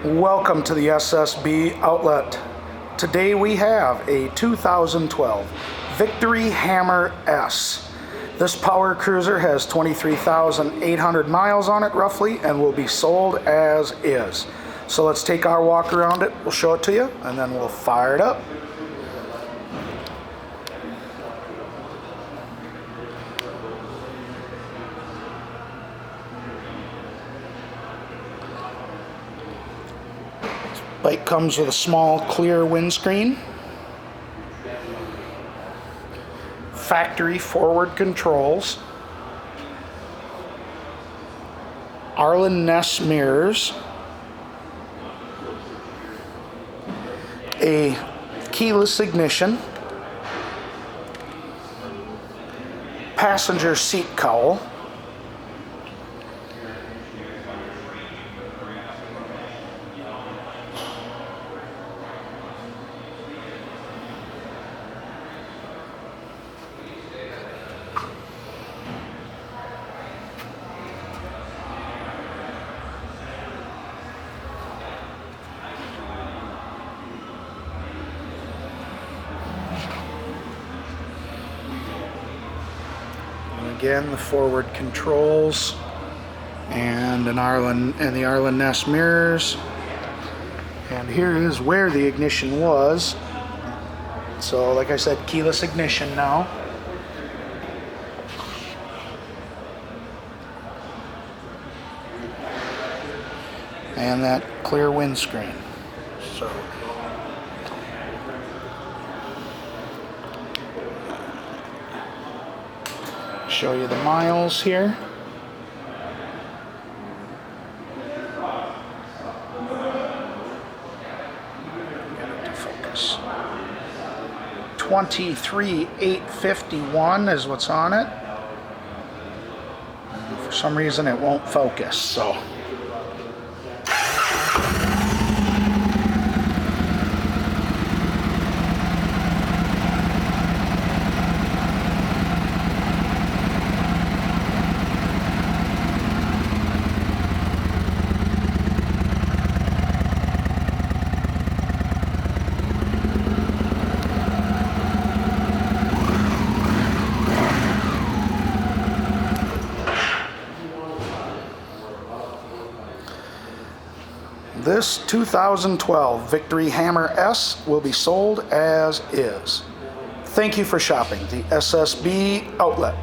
Welcome to the SSB outlet. Today we have a 2012 Victory Hammer S. This power cruiser has 23,800 miles on it roughly and will be sold as is. So let's take our walk around it, we'll show it to you, and then we'll fire it up. Bike comes with a small clear windscreen, factory forward controls, Arlen Ness mirrors, a keyless ignition, passenger seat cowl, again the forward controls and the Arlen Ness mirrors, and here is where the ignition was. So like I said, keyless ignition now. And that clear windscreen. So show you the miles here. Get it to focus. 23,851 is what's on it. For some reason it won't focus, so this 2012 Victory Hammer S will be sold as is. Thank you for shopping the SSB outlet.